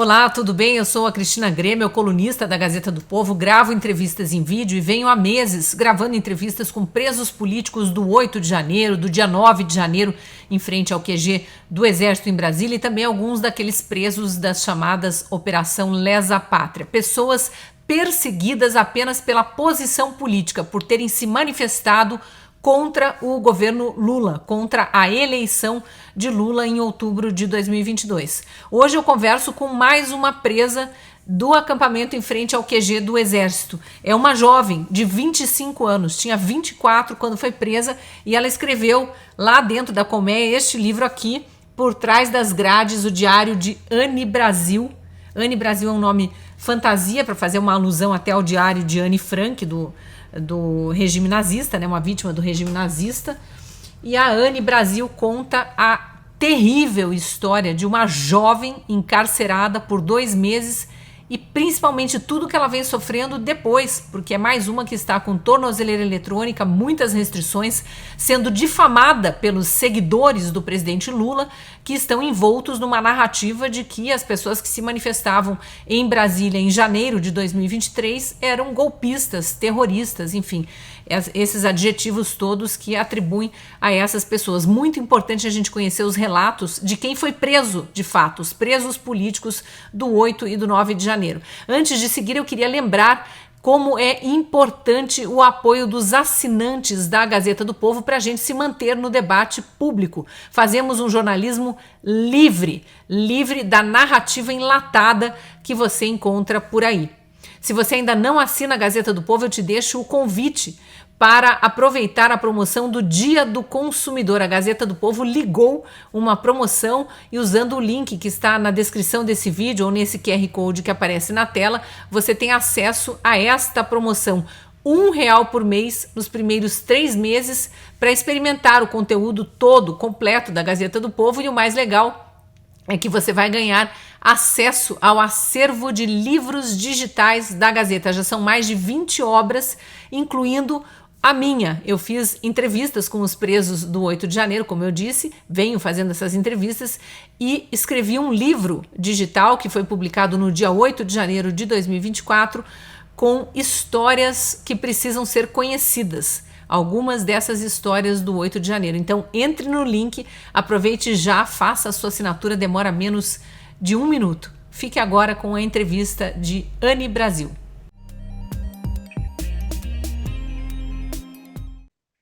Olá, tudo bem? Eu sou a Cristina Grêmio, colunista da Gazeta do Povo, gravo entrevistas em vídeo e venho há meses gravando entrevistas com presos políticos do 8 de janeiro, do dia 9 de janeiro, em frente ao QG do Exército em Brasília e também alguns daqueles presos das chamadas Operação Lesa Pátria. Pessoas perseguidas apenas pela posição política, por terem se manifestado contra o governo Lula, contra a eleição de Lula em outubro de 2022. Hoje eu converso com mais uma presa do acampamento em frente ao QG do Exército. É uma jovem de 25 anos, tinha 24 quando foi presa e ela escreveu lá dentro da colmeia este livro aqui, Por Trás das Grades, o diário de Anne Brasil. Anne Brasil é um nome fantasia para fazer uma alusão até ao diário de Anne Frank, do regime nazista, né, uma vítima do regime nazista. E a Anne Brasil conta a terrível história de uma jovem encarcerada por 2 meses e principalmente tudo que ela vem sofrendo depois, porque é mais uma que está com tornozeleira eletrônica, muitas restrições, sendo difamada pelos seguidores do presidente Lula, que estão envoltos numa narrativa de que as pessoas que se manifestavam em Brasília em janeiro de 2023 eram golpistas, terroristas, enfim, esses adjetivos todos que atribuem a essas pessoas. Muito importante a gente conhecer os relatos de quem foi preso, de fato, os presos políticos do 8 e do 9 de janeiro. Antes de seguir, eu queria lembrar como é importante o apoio dos assinantes da Gazeta do Povo para a gente se manter no debate público. Fazemos um jornalismo livre, livre da narrativa enlatada que você encontra por aí. Se você ainda não assina a Gazeta do Povo, eu te deixo o convite para aproveitar a promoção do Dia do Consumidor. A Gazeta do Povo ligou uma promoção e usando o link que está na descrição desse vídeo ou nesse QR Code que aparece na tela, você tem acesso a esta promoção. R$ 1 por mês nos primeiros 3 meses para experimentar o conteúdo todo, completo da Gazeta do Povo e o mais legal é que você vai ganhar acesso ao acervo de livros digitais da Gazeta. Já são mais de 20 obras, incluindo a minha. Eu fiz entrevistas com os presos do 8 de janeiro, como eu disse, venho fazendo essas entrevistas e escrevi um livro digital que foi publicado no dia 8 de janeiro de 2024 com histórias que precisam ser conhecidas. Algumas dessas histórias do 8 de janeiro. Então, entre no link, aproveite já, faça a sua assinatura, demora menos de 1 minuto. Fique agora com a entrevista de Anne Brasil.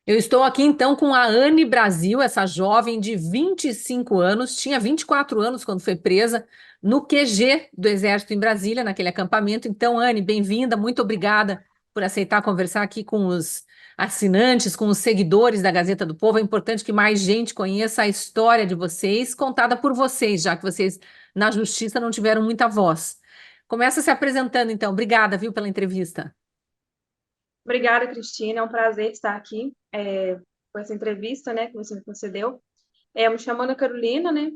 Eu estou aqui então com a Anne Brasil, essa jovem de 25 anos, tinha 24 anos quando foi presa no QG do Exército em Brasília, naquele acampamento. Então, Anne, bem-vinda, muito obrigada por aceitar conversar aqui com os assinantes, com os seguidores da Gazeta do Povo. É importante que mais gente conheça a história de vocês, contada por vocês, já que vocês na justiça não tiveram muita voz. Começa se apresentando então. Obrigada, viu, pela entrevista. Obrigada, Cristina. É um prazer estar aqui com essa entrevista, né, que você me concedeu. Eu me chamo Ana Carolina, né,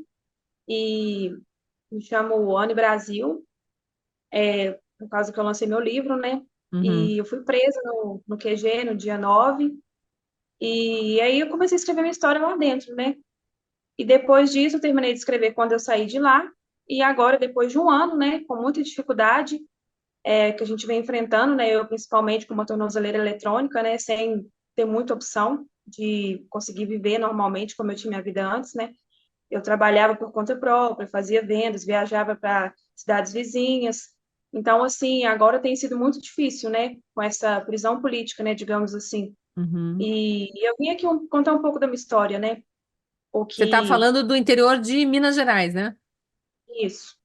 e me chamo Anne Brasil, no caso que eu lancei meu livro, né, Uhum. e eu fui presa no QG no dia 9, e aí eu comecei a escrever minha história lá dentro, né, e depois disso eu terminei de escrever quando eu saí de lá, e agora, depois de um ano, né, com muita dificuldade, que a gente vem enfrentando, né, eu principalmente com uma tornozeleira eletrônica, né, sem ter muita opção de conseguir viver normalmente como eu tinha minha vida antes, né, eu trabalhava por conta própria, fazia vendas, viajava para cidades vizinhas, então, assim, agora tem sido muito difícil, né, com essa prisão política, né, digamos assim, Uhum. e eu vim aqui contar um pouco da minha história, né, o Você está que, falando do interior de Minas Gerais, né? isso,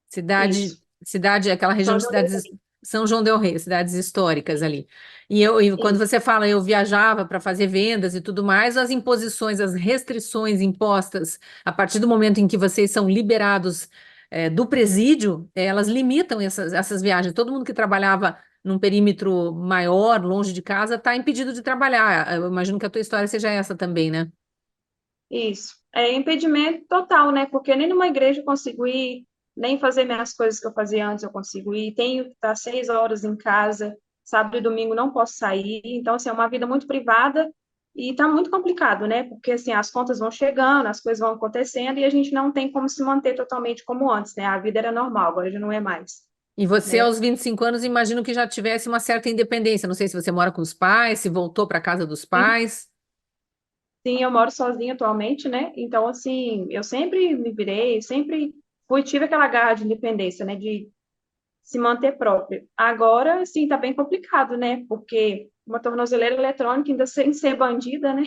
Cidade, isso, cidade, aquela região São de João del cidades, Rei, São João del Rei, cidades históricas ali. E quando isso. você fala eu viajava para fazer vendas e tudo mais, as imposições, as restrições impostas a partir do momento em que vocês são liberados do presídio, elas limitam essas viagens. Todo mundo que trabalhava num perímetro maior, longe de casa, está impedido de trabalhar. Eu imagino que a tua história seja essa também, né? Isso. É impedimento total, né? Porque nem numa igreja eu consigo ir, nem fazer minhas coisas que eu fazia antes eu consigo ir. Tenho que estar 6 horas em casa, sábado e domingo não posso sair. Então, assim, é uma vida muito privada E está muito complicado, né? Porque assim, as contas vão chegando, as coisas vão acontecendo e a gente não tem como se manter totalmente como antes, né? A vida era normal, agora já não é mais, E você, né? aos 25 anos, imagino que já tivesse uma certa independência. Não sei se você mora com os pais, se voltou para casa dos Sim, pais. sim, eu moro sozinha atualmente, né? Então, assim, eu sempre me virei, sempre tive aquela garra de independência, né? De se manter própria. Agora, assim, tá bem complicado, né? Porque uma tornozeleira eletrônica, ainda sem ser bandida, né?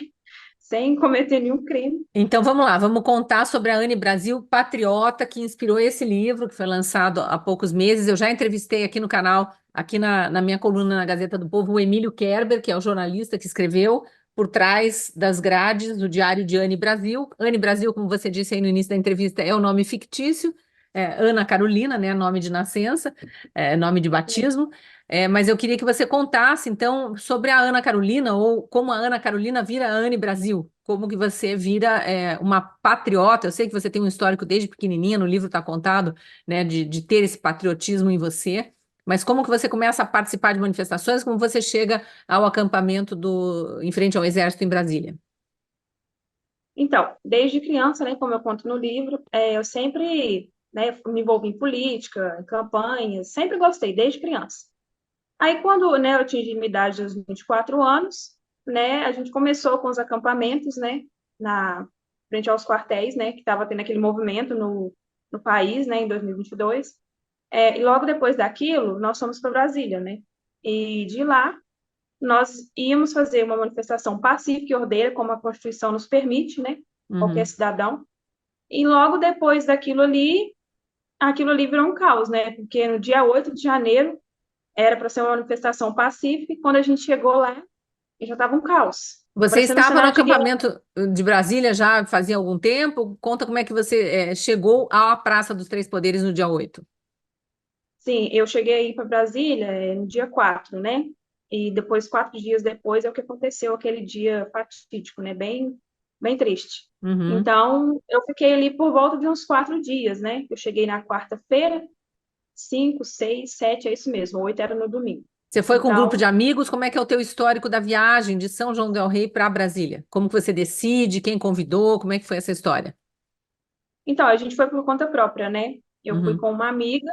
Sem cometer nenhum crime. Então vamos lá, vamos contar sobre a Anne Brasil, patriota, que inspirou esse livro, que foi lançado há poucos meses. Eu já entrevistei aqui no canal, aqui na minha coluna na Gazeta do Povo, o Emílio Kerber, que é o jornalista que escreveu Por Trás das Grades, do Diário de Anne Brasil. Anne Brasil, como você disse aí no início da entrevista, é o nome fictício, Ana Carolina, né, nome de nascença, nome de batismo. Mas eu queria que você contasse, então, sobre a Ana Carolina, ou como a Ana Carolina vira a Anne Brasil, como que você vira uma patriota. Eu sei que você tem um histórico desde pequenininha, no livro está contado, né, de ter esse patriotismo em você, mas como que você começa a participar de manifestações, como você chega ao acampamento em frente ao Exército em Brasília? Então, desde criança, né, como eu conto no livro, eu sempre, né, me envolvi em política, em campanhas, sempre gostei, desde criança. Aí, quando, né, eu atingi minha idade dos 24 anos, né, a gente começou com os acampamentos, né, na frente aos quartéis, né, que estava tendo aquele movimento no país, né, em 2022. E logo depois daquilo, nós fomos para Brasília, né, e de lá nós íamos fazer uma manifestação pacífica e ordeira, como a Constituição nos permite, né, qualquer Uhum. cidadão. E logo depois daquilo ali, aquilo ali virou um caos, né, porque no dia 8 de janeiro era para ser uma manifestação pacífica, e quando a gente chegou lá, já estava um caos, Você parecendo um estava no cenário de guerra. acampamento de Brasília já fazia algum tempo? Conta como é que você chegou à Praça dos Três Poderes no dia 8. Sim, eu cheguei aí para Brasília no dia 4, né? E depois, 4 dias depois, é o que aconteceu, aquele dia fatídico, né? Bem, bem triste. Uhum. Então, eu fiquei ali por volta de uns 4 dias, né? Eu cheguei na quarta-feira, 5, 6, 7, é isso mesmo, 8 era no domingo. Você foi com um grupo de Então, amigos? Como é que é o teu histórico da viagem de São João del Rei para Brasília? Como que você decide? Quem convidou? Como é que foi essa história? então, a gente foi por conta própria, né? Eu fui Uhum. com uma amiga,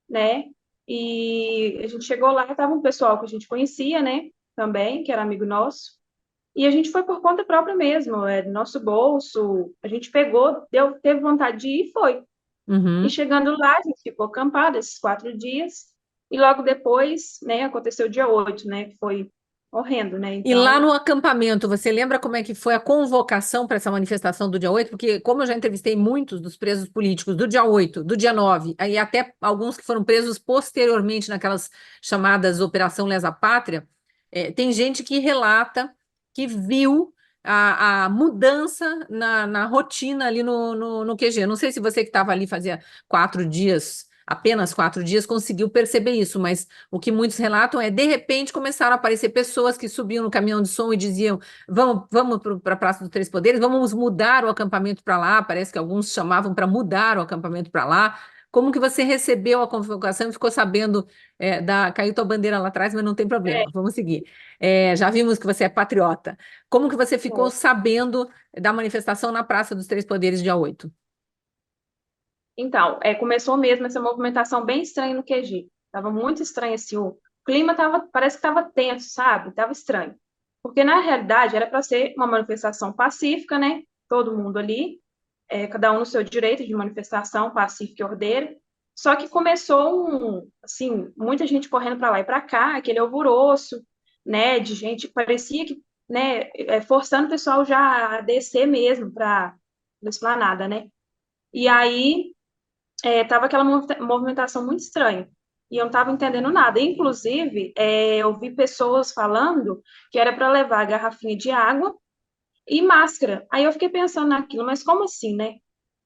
né? E a gente chegou lá, estava um pessoal que a gente conhecia, né? Também, que era amigo nosso. E a gente foi por conta própria mesmo, do nosso bolso. A gente pegou, teve vontade de ir e foi. E Uhum. chegando lá, a gente ficou acampado esses 4 dias. E logo depois, né, aconteceu o dia 8, né? Que foi horrendo, né? E lá Então, no acampamento, você lembra como é que foi a convocação para essa manifestação do dia 8? Porque, como eu já entrevistei muitos dos presos políticos do dia 8, do dia 9, aí até alguns que foram presos posteriormente naquelas chamadas Operação Lesa Pátria, tem gente que relata que viu a mudança na rotina ali no QG. Não sei se você que estava ali fazia 4 dias, apenas 4 dias, conseguiu perceber isso, mas o que muitos relatam de repente, começaram a aparecer pessoas que subiam no caminhão de som e diziam: vamos para a Praça dos Três Poderes, vamos mudar o acampamento para lá. Parece que alguns chamavam para mudar o acampamento para lá. Como que você recebeu a convocação e ficou sabendo caiu tua bandeira lá atrás, mas não tem é, problema, vamos seguir. Já vimos que você é patriota. Como que você ficou é. sabendo da manifestação na Praça dos Três Poderes, dia 8? Então, começou mesmo essa movimentação bem estranha no QG. Tava muito estranho assim, o clima tava, parece que estava tenso, sabe? Tava estranho. Porque na realidade era para ser uma manifestação pacífica, né? Todo mundo ali, cada um no seu direito de manifestação pacífica e ordeira. Só que começou assim, muita gente correndo para lá e para cá, aquele alvoroço, né? De gente, parecia que, né? Forçando o pessoal já a descer mesmo para a esplanada, né? E aí tava aquela movimentação muito estranha. E eu não estava entendendo nada. Inclusive, eu vi pessoas falando que era para levar garrafinha de água e máscara. Aí eu fiquei pensando naquilo, mas como assim, né?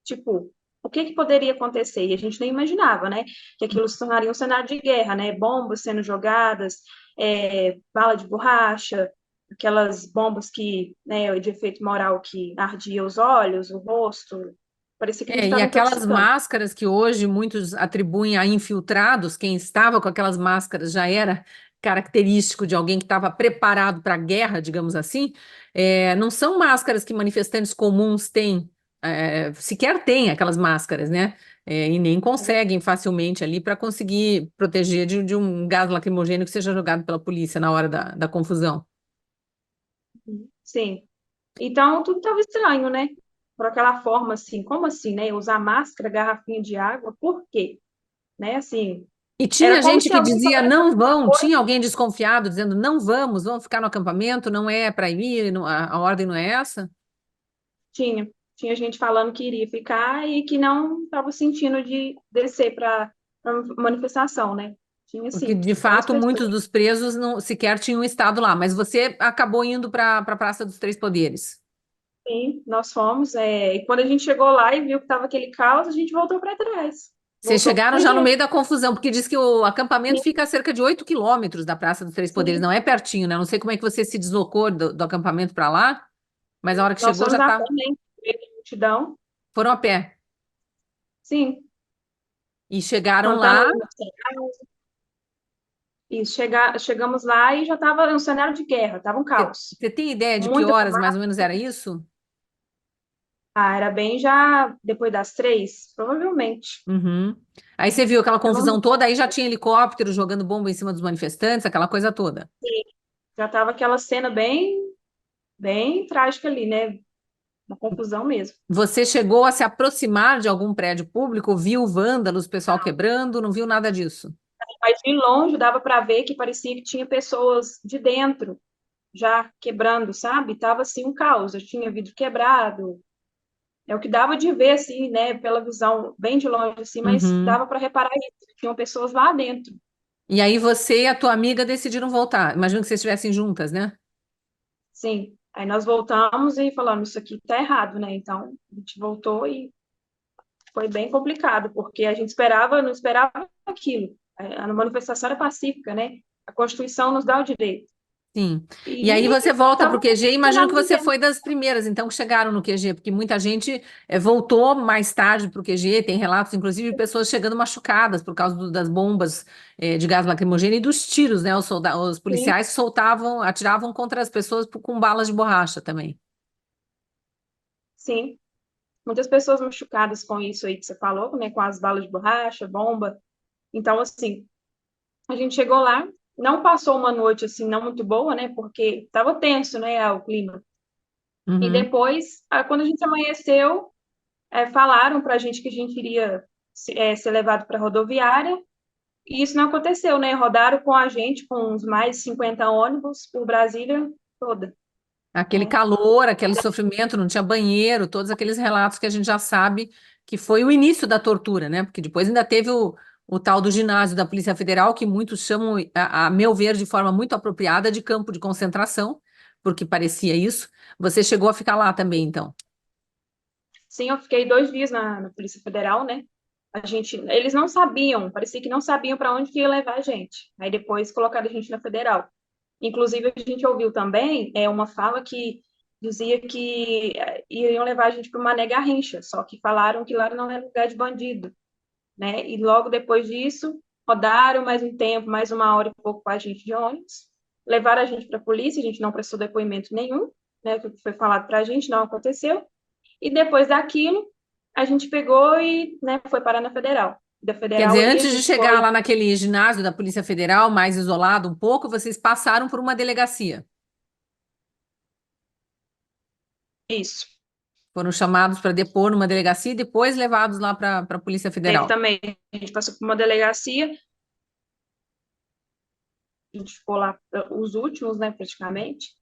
Tipo, o que que poderia acontecer? E a gente nem imaginava, né? Que aquilo se tornaria um cenário de guerra, né? Bombas sendo jogadas, bala de borracha, aquelas bombas que, né, de efeito moral que ardia os olhos, o rosto. Parecia que a gente E estava aquelas intoxicando. máscaras que hoje muitos atribuem a infiltrados, quem estava com aquelas máscaras já era característico de alguém que estava preparado para a guerra, digamos assim, não são máscaras que manifestantes comuns têm, sequer têm aquelas máscaras, né? E nem conseguem facilmente ali para conseguir proteger de um gás lacrimogêneo que seja jogado pela polícia na hora da confusão. Sim. Então, tudo estava estranho, né? Por aquela forma, assim, como assim, né? Usar máscara, garrafinha de água, por quê? Né? Assim, E era tinha como gente se que alguém dizia falasse não alguma vão, coisa. tinha alguém desconfiado dizendo não vamos, vamos ficar no acampamento, não é para ir, a ordem não é essa. Tinha gente falando que iria ficar e que não estava sentindo de descer para manifestação, né? Tinha, Porque, sim, de várias fato, muitos pessoas. dos presos não sequer tinham estado lá, mas você acabou indo para a Praça dos Três Poderes. Sim, nós fomos. E quando a gente chegou lá e viu que estava aquele caos, a gente voltou para trás. Vocês Voltou chegaram para já no igreja. meio da confusão, porque diz que o acampamento fica a cerca de 8 quilômetros da Praça dos Três Poderes, não Sim, é pertinho, né? Não sei como é que você se deslocou do acampamento para lá, mas a hora que nós chegou já fomos a pé, tá, né? Meio de multidão. foram a pé. Sim, E chegaram cantando lá. o hino nacional. E chegamos lá e já estava um cenário de guerra, estava um caos. Você tem ideia de que Muita horas mais fumaça. ou menos era isso? Era bem já depois das 3, provavelmente. Uhum. Aí você viu aquela Tava- confusão toda, aí já tinha helicóptero jogando bomba em cima dos manifestantes, aquela coisa toda. Já estava aquela cena bem trágica ali, né? Uma confusão mesmo. Você chegou a se aproximar de algum prédio público, viu vândalos, pessoal quebrando, não viu nada disso? Mas de longe dava para ver que parecia que tinha pessoas de dentro já quebrando, sabe? Tava assim um caos, já tinha vidro quebrado. É o que dava de ver assim, né, pela visão bem de longe assim, mas Uhum. dava para reparar isso, tinham pessoas lá dentro. E aí você e a tua amiga decidiram voltar. Imagino que vocês estivessem juntas, né? Sim. Aí nós voltamos e falamos, isso aqui tá errado, né? Então, a gente voltou e foi bem complicado, porque a gente não esperava aquilo. A manifestação era pacífica, né? A Constituição nos dá o direito. Sim. E aí E você volta para estava o QG, imagino que nada você dizendo. foi das primeiras, então, que chegaram no QG, porque muita gente voltou mais tarde para o QG, tem relatos, inclusive, de pessoas chegando machucadas por causa das bombas de gás lacrimogêneo e dos tiros, né? Os Sim, policiais soltavam, atiravam contra as pessoas com balas de borracha também. sim. Muitas pessoas machucadas com isso aí que você falou, né? Com as balas de borracha, bomba. Então, assim, a gente chegou lá, não passou uma noite, assim, não muito boa, né? Porque estava tenso, né? O clima. E Uhum. depois, quando a gente amanheceu, falaram para a gente que a gente iria ser levado para a rodoviária, e isso não aconteceu, né? Rodaram com a gente, com uns mais de 50 ônibus por Brasília toda, Aquele né? calor, aquele sofrimento, não tinha banheiro, todos aqueles relatos que a gente já sabe que foi o início da tortura, né? Porque depois ainda teve o tal do ginásio da Polícia Federal, que muitos chamam, a meu ver, de forma muito apropriada, de campo de concentração, porque parecia isso. Você chegou a ficar lá também, então. Sim, eu fiquei 2 dias na Polícia Federal, né? Eles não sabiam, parecia que não sabiam para onde que ia levar a gente. Aí depois colocaram a gente na Federal. Inclusive, a gente ouviu também uma fala que dizia que iriam levar a gente para uma Mané Garrincha, só que falaram que lá não é lugar de bandido, né? E logo depois disso, rodaram mais um tempo, mais 1 hora e pouco com a gente de ônibus, levaram a gente para a polícia, a gente não prestou depoimento nenhum, né? O que foi falado para a gente não aconteceu. E depois daquilo, a gente pegou e, né, foi parar na Federal. Da Quer Federal dizer, aí a antes de gente chegar foi lá naquele ginásio da Polícia Federal, mais isolado um pouco, vocês passaram por uma delegacia. isso. Foram chamados para depor numa delegacia e depois levados lá para a Polícia Teve Federal. também, a gente passou por uma delegacia, a gente ficou lá os últimos, né, praticamente.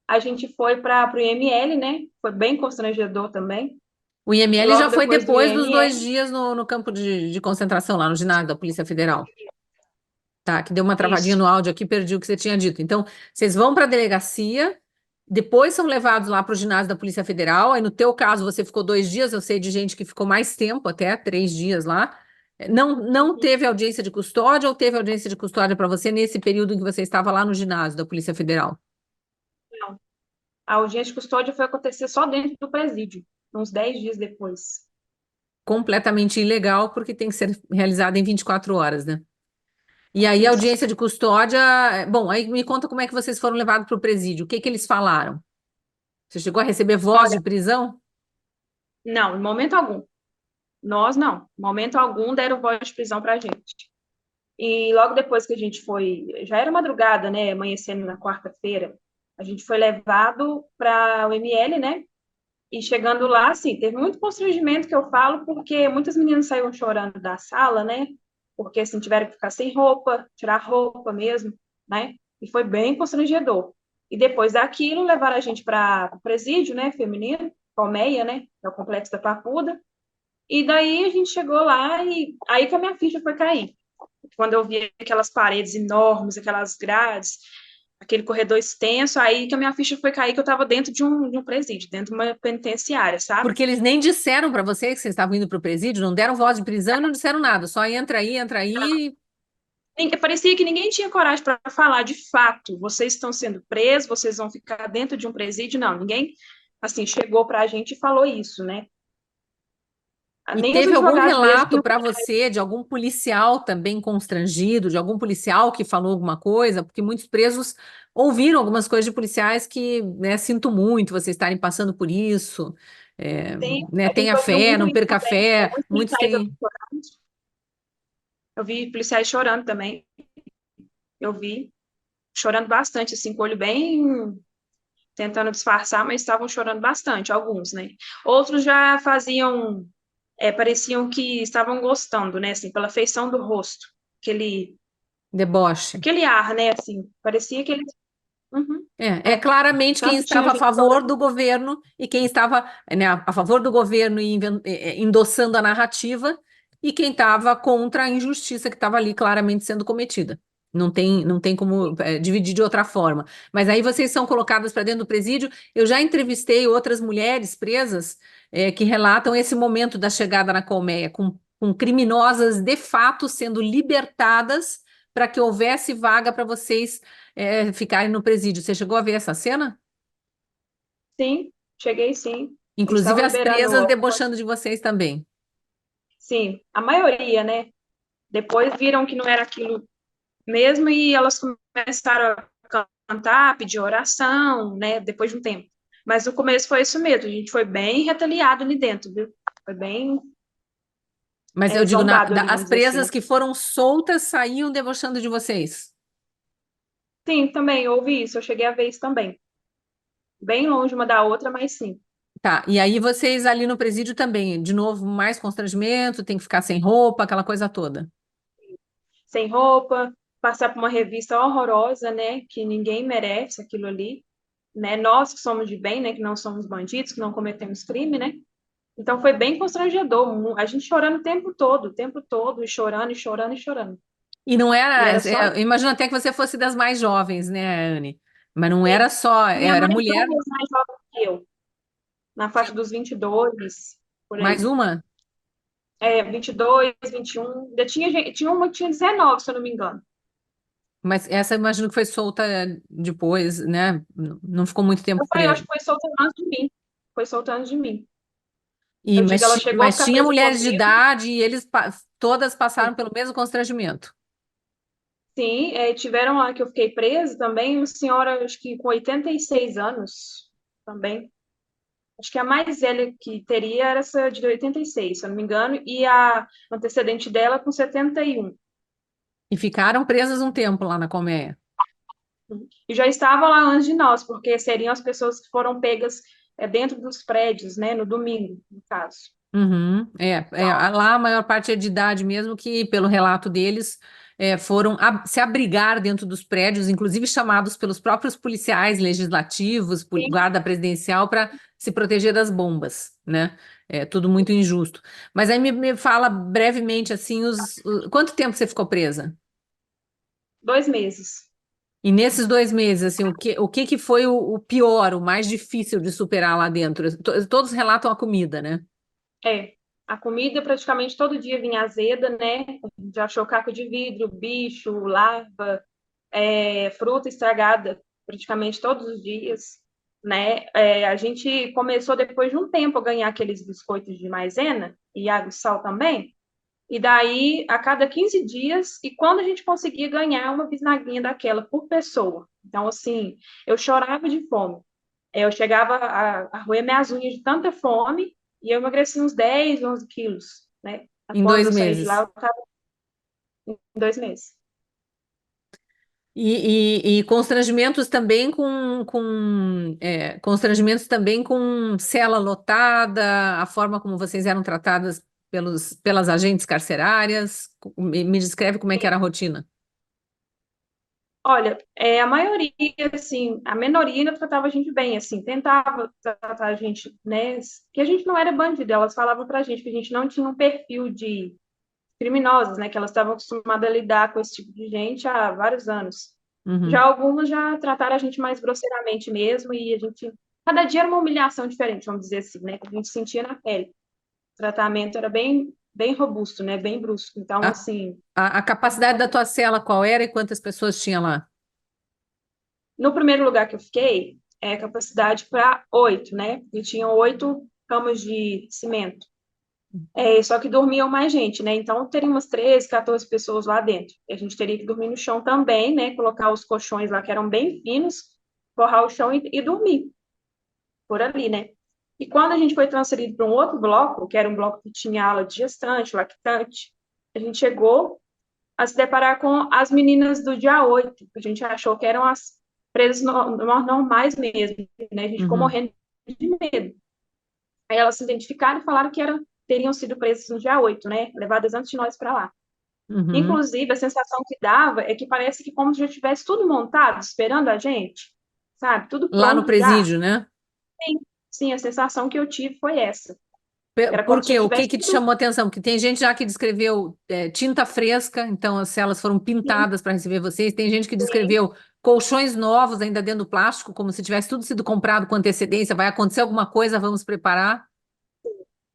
A gente foi para o IML, né? Foi bem constrangedor também. O IML já Logo foi depois do depois dos IML, 2 dias no campo de concentração, lá no ginásio da Polícia Federal. Tá, que deu uma travadinha isso. no áudio aqui, perdi o que você tinha dito. Então, vocês vão para a delegacia, depois são levados lá para o ginásio da Polícia Federal. Aí, no teu caso, você ficou 2 dias, eu sei de gente que ficou mais tempo, até 3 dias lá. Não teve audiência de custódia ou teve audiência de custódia para você nesse período em que você estava lá no ginásio da Polícia Federal? Não. A audiência de custódia foi acontecer só dentro do presídio, uns 10 dias depois. Completamente ilegal, porque tem que ser realizada em 24 horas, né? E aí, a audiência de custódia. Bom, aí me conta como é que vocês foram levados para o presídio. O que que eles falaram? Você chegou a receber voz Olha, de prisão? não, em momento algum. Nós não. Em momento algum deram voz de prisão para a gente. E logo depois que a gente foi, já era madrugada, né? Amanhecendo na quarta-feira, a gente foi levado para o ML, né? E chegando lá, assim, teve muito constrangimento que eu falo, porque muitas meninas saíram chorando da sala, né? Porque, assim, tiveram que ficar sem roupa, tirar roupa mesmo, né? E foi bem constrangedor. E depois daquilo, levaram a gente para o presídio, né? Feminino, Colmeia, né? Que é o Complexo da Papuda. E daí a gente chegou lá e aí que a minha ficha foi cair. Quando eu vi aquelas paredes enormes, aquelas grades, aquele corredor extenso, aí que a minha ficha foi cair, que eu estava dentro de um presídio, dentro de uma penitenciária, sabe? Porque eles nem disseram para vocês que vocês estavam indo para o presídio, não deram voz de prisão e não disseram nada, só entra aí. Parecia que ninguém tinha coragem para falar de fato, vocês estão sendo presos, vocês vão ficar dentro de um presídio. Não, ninguém, assim, chegou para a gente e falou isso, né? E Nem os teve algum advogados mesmo relato tinham. para você de algum policial também constrangido, de algum policial que falou alguma coisa? Porque muitos presos ouviram algumas coisas de policiais que, né, sinto muito vocês estarem passando por isso, Tem, né, a gente tenha ouviu fé, muito não isso perca também. fé. Muitos Muitos policiais têm. eu vi policiais chorando também. Eu vi chorando bastante, assim, com o olho bem tentando disfarçar, mas estavam chorando bastante, alguns, né? Outros já faziam, pareciam que estavam gostando, né? Assim, pela feição do rosto, aquele, Deboche. aquele ar, né? Assim, parecia que eles. Uhum, É claramente quem tanto tinha estava a gente favor chorando. do governo e quem estava, né, a favor do governo e endossando a narrativa e quem estava contra a injustiça que estava ali claramente sendo cometida. Não tem como dividir de outra forma. Mas aí vocês são colocadas para dentro do presídio. Eu já entrevistei outras mulheres presas que relatam esse momento da chegada na colmeia, com criminosas de fato sendo libertadas para que houvesse vaga para vocês ficarem no presídio. Você chegou a ver essa cena? Sim, cheguei sim. Eles Inclusive estavam as liberando, presas debochando de vocês também. sim, a maioria, né? Depois viram que não era aquilo mesmo e elas começaram a cantar, pedir oração, né? Depois de um tempo. Mas no começo foi isso mesmo, a gente foi bem retaliado ali dentro, viu? Foi bem Mas eu digo, zombado ali, as vamos dizer assim. presas que foram soltas saíam debochando de vocês. Sim, também ouvi isso, eu cheguei a ver isso também. Bem longe uma da outra, mas sim. Tá, e aí vocês ali no presídio também, de novo, mais constrangimento, tem que ficar sem roupa, aquela coisa toda. Sem roupa, passar por uma revista horrorosa, né? Que ninguém merece aquilo ali, né? Nós que somos de bem, né? Que não somos bandidos, que não cometemos crime, né? Então foi bem constrangedor, a gente chorando o tempo todo, e chorando, e chorando, e chorando. E não E era, era só. eu imagino até que você fosse das mais jovens, né, Anne? Mas não era só, Tinha era mais mulher, duas mais jovens que eu, na faixa dos 22, por mais aí. uma. 22, 21. Ainda tinha, gente, tinha uma que tinha 19, se eu não me engano. Mas essa eu imagino que foi solta depois, né? Não ficou muito tempo Eu acho presa. que foi solta antes de mim. Foi solta antes de mim. E, Eu digo, mas, ela chegou a mas ficar tinha presa mulheres de comigo. idade e eles todas passaram pelo mesmo constrangimento. Sim, tiveram lá que eu fiquei presa também, uma senhora, acho que com 86 anos também. Acho que a mais velha que teria era essa de 86, se eu não me engano, e a antecedente dela com 71. E ficaram presas um tempo lá na colmeia. E já estavam lá antes de nós, porque seriam as pessoas que foram pegas dentro dos prédios, né, no domingo, no caso. Uhum, lá a maior parte é de idade mesmo, que pelo relato deles foram se abrigar dentro dos prédios, inclusive chamados pelos próprios policiais legislativos, Sim, guarda presidencial, para se proteger das bombas, né? É tudo muito injusto. Mas aí me fala brevemente assim, quanto tempo você ficou presa? 2 meses. E nesses 2 meses, assim, o que que foi o pior, o mais difícil de superar lá dentro? Todos relatam a comida, né? É, a comida praticamente todo dia vinha azeda, né? Já achou caco de vidro, bicho, larva, fruta estragada praticamente todos os dias, né? A gente começou depois de um tempo a ganhar aqueles biscoitos de maisena e água e sal também. E daí, a cada 15 dias, e quando a gente conseguia ganhar uma bisnaguinha daquela por pessoa. Então, assim, eu chorava de fome. Eu chegava a roer minhas unhas de tanta fome, e eu emagreci uns 10, 11 quilos, né? Em Após dois eu sair de lá, meses. eu estava em 2 meses. E constrangimentos também constrangimentos também com cela lotada, a forma como vocês eram tratadas pelas agentes carcerárias. Me descreve como é que era a rotina. Olha, a maioria, assim, a minoria ainda tratava a gente bem, assim, tentava tratar a gente, né, que a gente não era bandido, elas falavam pra gente que a gente não tinha um perfil de criminosos, né, que elas estavam acostumadas a lidar com esse tipo de gente há vários anos. Já Uhum. algumas já trataram a gente mais grosseiramente mesmo, e a gente, cada dia era uma humilhação diferente, vamos dizer assim, né, que a gente sentia na pele. O tratamento era bem, bem robusto, né, bem brusco, então, A, assim, a capacidade da tua cela qual era e quantas pessoas tinha lá? no primeiro lugar que eu fiquei, capacidade para 8, né? E tinham 8 camas de cimento. Só que dormiam mais gente, né? Então teria umas 13, 14 pessoas lá dentro. E a gente teria que dormir no chão também, né? Colocar os colchões lá que eram bem finos, forrar o chão e dormir por ali, né? E quando a gente foi transferido para um outro bloco, que era um bloco que tinha ala de gestante, lactante, a gente chegou a se deparar com as meninas do dia 8, que a gente achou que eram as presas normais mesmo, né? A gente ficou Uhum. morrendo de medo. Aí elas se identificaram e falaram que teriam sido presas no dia 8, né? Levadas antes de nós para lá. Uhum. Inclusive, a sensação que dava é que parece que como se já tivesse tudo montado, esperando a gente, sabe? Tudo Lá no pronto já. presídio, né? Sim, sim, a sensação que eu tive foi essa. Era Por como se já quê? O que tivesse que te tudo. chamou a atenção? Porque tem gente já que descreveu tinta fresca, então as celas foram Sim, pintadas para receber vocês. Tem gente que sim, descreveu colchões novos ainda dentro do plástico, como se tivesse tudo sido comprado com antecedência. Vai acontecer alguma coisa, vamos preparar.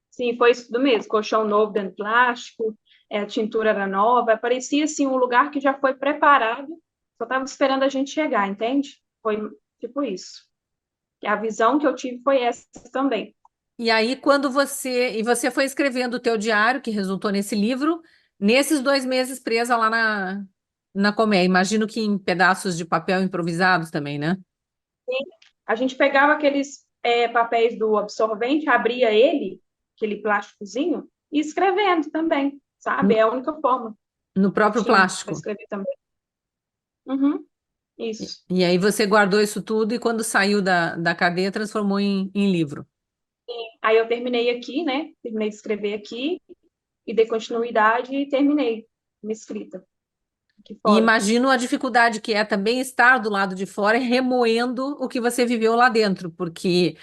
sim, foi isso tudo mesmo. Colchão novo dentro de plástico, a tintura era nova. Parecia, assim, um lugar que já foi preparado, só estava esperando a gente chegar, entende? Foi tipo isso. E a visão que eu tive foi essa também. E aí, você foi escrevendo o teu diário, que resultou nesse livro, nesses 2 meses presa lá na colmeia. Imagino que em pedaços de papel improvisados também, né? A gente pegava aqueles papéis do absorvente, abria ele, aquele plásticozinho, e escrevendo também, sabe? No, É a única forma no que próprio tinha para plástico. escrever também. Uhum, E, isso. e aí você guardou isso tudo e quando saiu da cadeia transformou em livro. Aí eu terminei aqui, né? Terminei de escrever aqui e dei continuidade e terminei minha escrita aqui E fora. imagino a dificuldade que é também estar do lado de fora remoendo o que você viveu lá dentro, porque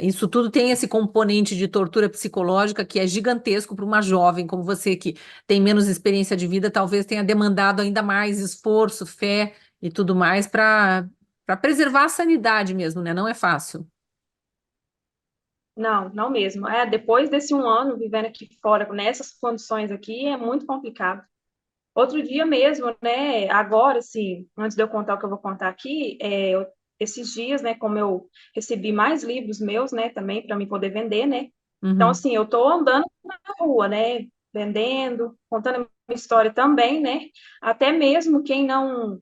isso tudo tem esse componente de tortura psicológica que é gigantesco para uma jovem como você, que tem menos experiência de vida, talvez tenha demandado ainda mais esforço, fé e tudo mais para preservar a sanidade mesmo, né? Não é fácil. Não, não mesmo. Depois desse um ano vivendo aqui fora, nessas condições aqui, é muito complicado. Outro dia mesmo, né? Agora, assim, antes de eu contar o que eu vou contar aqui, esses dias, né? Como eu recebi mais livros meus, né? Também para me poder vender, né? Então, Uhum. assim, eu estou andando na rua, né? Vendendo, contando a minha história também, né? Até mesmo quem não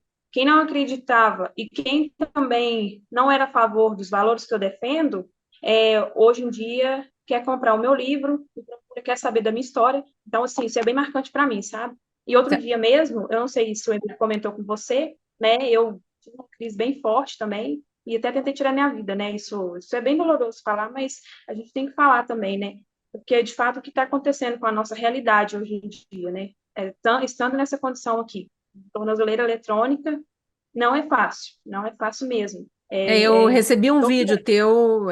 acreditava e quem também não era a favor dos valores que eu defendo, hoje em dia quer comprar o meu livro e quer saber da minha história. Então, assim, isso é bem marcante para mim, sabe? E outro dia mesmo, eu não sei se o Emílio comentou com você, né? Eu tive uma crise bem forte também e até tentei tirar minha vida, né? Isso é bem doloroso falar, mas a gente tem que falar também, né? Porque de fato o que está acontecendo com a nossa realidade hoje em dia, né? Estando nessa condição aqui, tornozeleira eletrônica, não é fácil, não é fácil mesmo. Eu recebi um vídeo Torturante. teu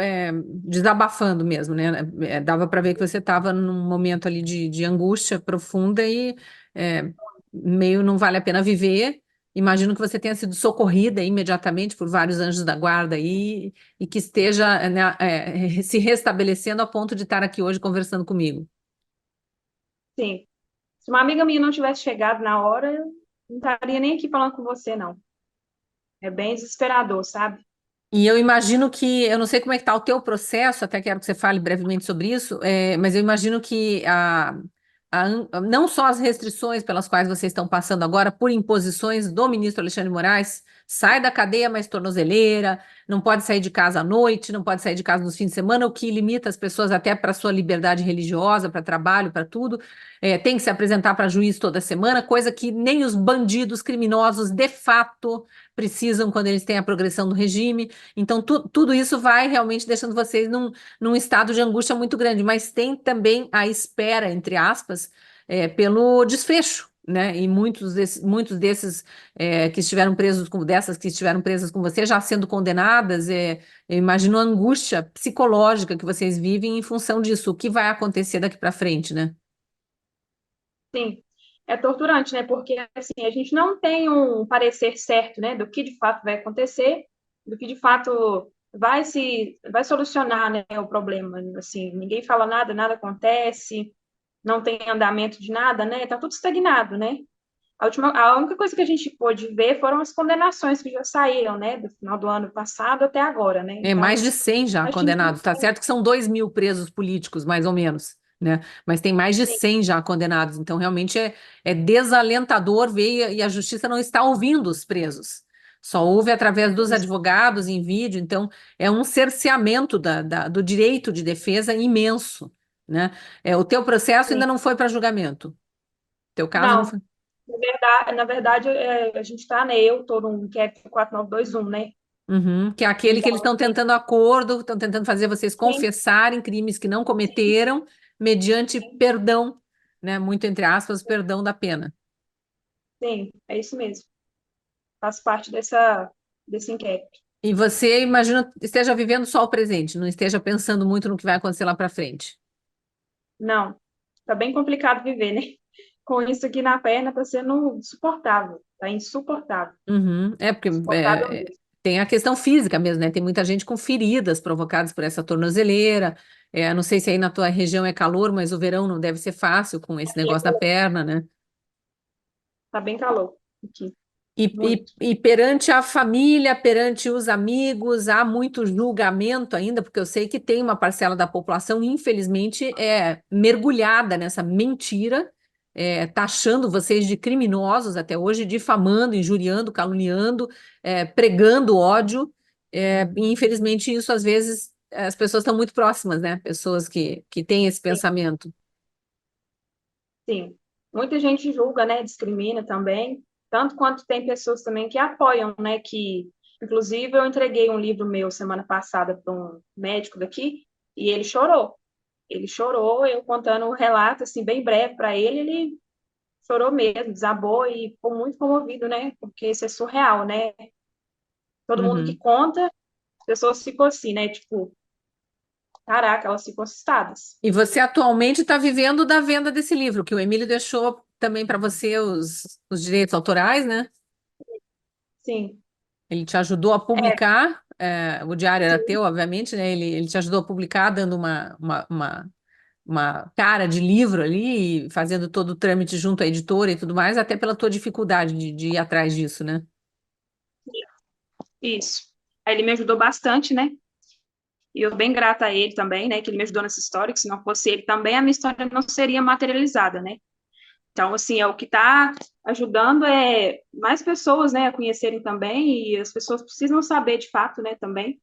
desabafando mesmo, né? Dava para ver que você estava num momento ali de angústia profunda e é, meio não vale a pena viver. Imagino que você tenha sido socorrida imediatamente por vários anjos da guarda aí e que esteja, né, se restabelecendo a ponto de estar aqui hoje conversando comigo. Sim. Se uma amiga minha não tivesse chegado na hora, eu não estaria nem aqui falando com você, não. É bem desesperador, sabe? E eu imagino que, eu não sei como é que está o teu processo, até quero que você fale brevemente sobre isso, mas eu imagino que não só as restrições pelas quais vocês estão passando agora, por imposições do ministro Alexandre Moraes, sai da cadeia, mas tornozeleira, não pode sair de casa à noite, não pode sair de casa nos fins de semana, o que limita as pessoas até para a sua liberdade religiosa, para trabalho, para tudo. Tem que se apresentar para juiz toda semana, coisa que nem os bandidos criminosos de fato precisam quando eles têm a progressão do regime. Então, tudo isso vai realmente deixando vocês num estado de angústia muito grande, mas tem também a espera, entre aspas, pelo desfecho, né? E muitos desses que estiveram presos dessas que estiveram presas com você, já sendo condenadas, eu imagino a angústia psicológica que vocês vivem em função disso. O que vai acontecer daqui para frente, né? Sim, é torturante, né? Porque assim, a gente não tem um parecer certo, né, do que de fato vai acontecer, do que de fato vai solucionar, né, o problema. Assim, ninguém fala nada, nada acontece, não tem andamento de nada, né? Tá tudo estagnado, né? A única coisa que a gente pôde ver foram as condenações que já saíram, né, do final do ano passado até agora, né? Mais Então, de 100 já a gente condenados. Tá certo que são 2.000 presos políticos, mais ou menos, né? Mas tem mais de sim, 100 já condenados. Então, realmente é desalentador ver e a justiça não está ouvindo os presos. Só ouve através dos advogados em vídeo. Então, é um cerceamento do direito de defesa imenso, né? O teu processo sim. ainda não foi para julgamento. Teu caso não Não, foi. na verdade, a gente está, né? Eu estou no inquérito 4921, né? Uhum, que é aquele que eles Então, estão assim, tentando acordo, estão tentando fazer vocês sim, confessarem crimes que não cometeram, mediante sim, perdão, né? Muito entre aspas, perdão da pena. sim, é isso mesmo. Faz parte desse inquérito. E você, imagina, esteja vivendo só o presente, não esteja pensando muito no que vai acontecer lá para frente. Não, tá bem complicado viver, né? Com isso aqui na perna tá sendo insuportável. Tá insuportável. Uhum, porque Insuportável mesmo. tem a questão física mesmo, né? Tem muita gente com feridas provocadas por essa tornozeleira. Não sei se aí na tua região é calor, mas o verão não deve ser fácil com esse negócio da perna, né? Tá bem calor aqui. E, Muito. perante a família, perante os amigos, há muito julgamento ainda, porque eu sei que tem uma parcela da população, infelizmente, mergulhada nessa mentira, taxando vocês de criminosos até hoje, difamando, injuriando, caluniando, pregando ódio. E infelizmente, isso às vezes as pessoas estão muito próximas, né? Pessoas que têm esse Sim, pensamento. sim. Muita gente julga, né? Discrimina também. Tanto quanto tem pessoas também que apoiam, né? Inclusive, eu entreguei um livro meu semana passada para um médico daqui e ele chorou. Ele chorou, eu contando um relato, assim, bem breve para ele chorou mesmo, desabou e ficou muito comovido, né? Porque isso é surreal, né? Todo mundo que Uhum. conta, as pessoas ficam assim, né? Tipo, caraca, elas ficam assustadas. E você atualmente está vivendo da venda desse livro, que o Emílio deixou também para você os direitos autorais, né? Sim, Ele te ajudou a é, publicar, o diário era sim, teu, obviamente, né? Ele te ajudou a publicar, dando uma cara de livro ali, e fazendo todo o trâmite junto à editora e tudo mais, até pela tua dificuldade de ir atrás disso, né? isso. Aí ele me ajudou bastante, né? E eu bem grata a ele também, né? Que ele me ajudou nessa história, que se não fosse ele também, a minha história não seria materializada, né? Então, assim, o que está ajudando mais pessoas, né, a conhecerem também, e as pessoas precisam saber de fato, né, também,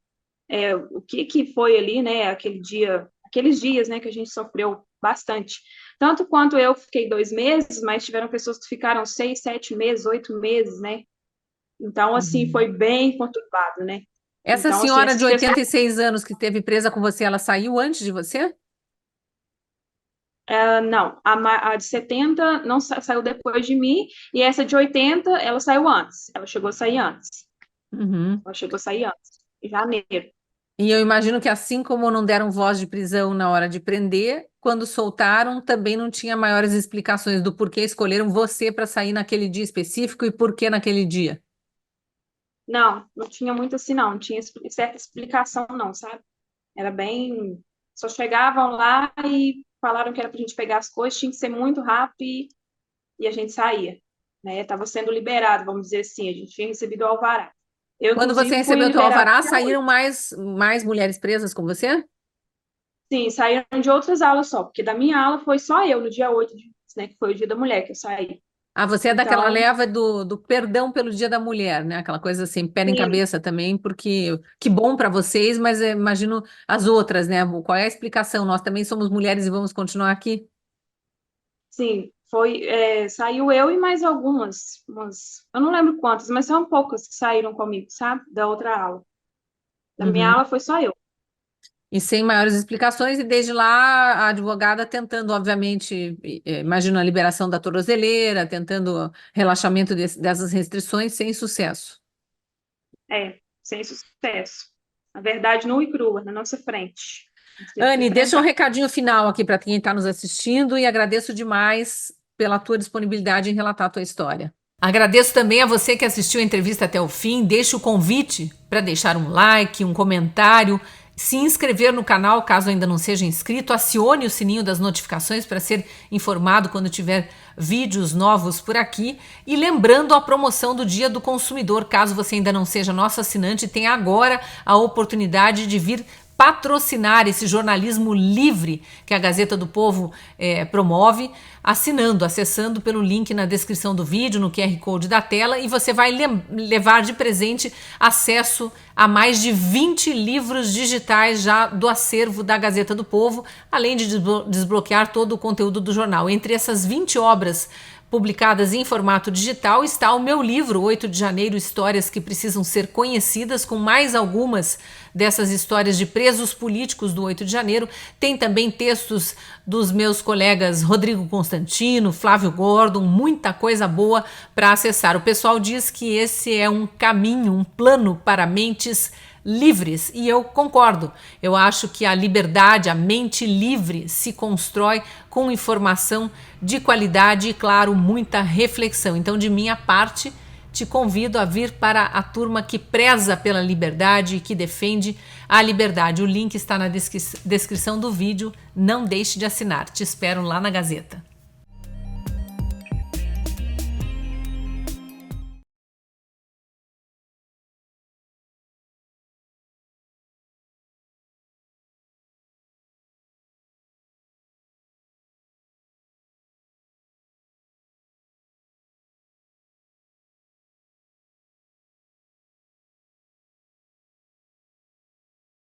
o que foi ali, né, aqueles dias, né, que a gente sofreu bastante. Tanto quanto eu fiquei 2 meses, mas tiveram pessoas que ficaram 6, 7 meses, 8 meses, né? Então, assim, Uhum. foi bem conturbado, né? Essa Então, assim, senhora de essas pessoas, 86 anos que esteve presa com você, ela saiu antes de você? não, a de 70 não saiu depois de mim, e essa de 80, ela saiu antes. Ela chegou a sair antes. Uhum. Ela chegou a sair antes, em janeiro. E eu imagino que assim como não deram voz de prisão na hora de prender, quando soltaram, também não tinha maiores explicações do porquê escolheram você para sair naquele dia específico e por que naquele dia. Não, não tinha muito assim, não. Não tinha certa explicação, não, sabe? Era bem. Só chegavam lá e falaram que era pra gente pegar as coisas, tinha que ser muito rápido e a gente saía. Né? Estava sendo liberado, vamos dizer assim, a gente tinha recebido o alvará. Eu, Quando você inclusive, fui recebeu o teu liberada alvará, dia 8. saíram mais mulheres presas com você? Sim, saíram de outras aulas só, porque da minha aula foi só eu no dia 8 né? Que foi o Dia da Mulher que eu saí. Ah, você é daquela Então, leva do perdão pelo Dia da Mulher, né? Aquela coisa assim, pé em sim, cabeça também, porque que bom para vocês, mas imagino as outras, né? Qual é a explicação? Nós também somos mulheres e vamos continuar aqui? sim, foi, saiu eu e mais algumas, eu não lembro quantas, mas são poucas que saíram comigo, sabe? Da outra aula. Da minha Uhum. aula foi só eu. E sem maiores explicações, e desde lá a advogada tentando, obviamente, imagino a liberação da tornozeleira, tentando relaxamento dessas restrições, sem sucesso. Sem sucesso. A verdade nua e crua, na nossa frente. A gente teve que Anne, deixa um enfrentar. recadinho final aqui para quem está nos assistindo e agradeço demais pela tua disponibilidade em relatar a tua história. Agradeço também a você que assistiu a entrevista até o fim. Deixo o convite para deixar um like, um comentário, se inscrever no canal caso ainda não seja inscrito, acione o sininho das notificações para ser informado quando tiver vídeos novos por aqui. E lembrando a promoção do Dia do Consumidor, caso você ainda não seja nosso assinante, tem agora a oportunidade de vir patrocinar esse jornalismo livre que a Gazeta do Povo promove, acessando pelo link na descrição do vídeo, no QR Code da tela, e você vai levar de presente acesso a mais de 20 livros digitais já do acervo da Gazeta do Povo, além de desbloquear todo o conteúdo do jornal. Entre essas 20 obras publicadas em formato digital está o meu livro, 8 de janeiro, Histórias que Precisam Ser Conhecidas, com mais algumas dessas histórias de presos políticos do 8 de janeiro. Tem também textos dos meus colegas Rodrigo Constantino, Flávio Gordon, muita coisa boa para acessar. O pessoal diz que esse é um caminho, um plano para mentes livres, e eu concordo. Eu acho que a liberdade, a mente livre se constrói com informação de qualidade e, claro, muita reflexão. Então, de minha parte, te convido a vir para a turma que preza pela liberdade e que defende a liberdade. O link está na descrição do vídeo. Não deixe de assinar. Te espero lá na Gazeta.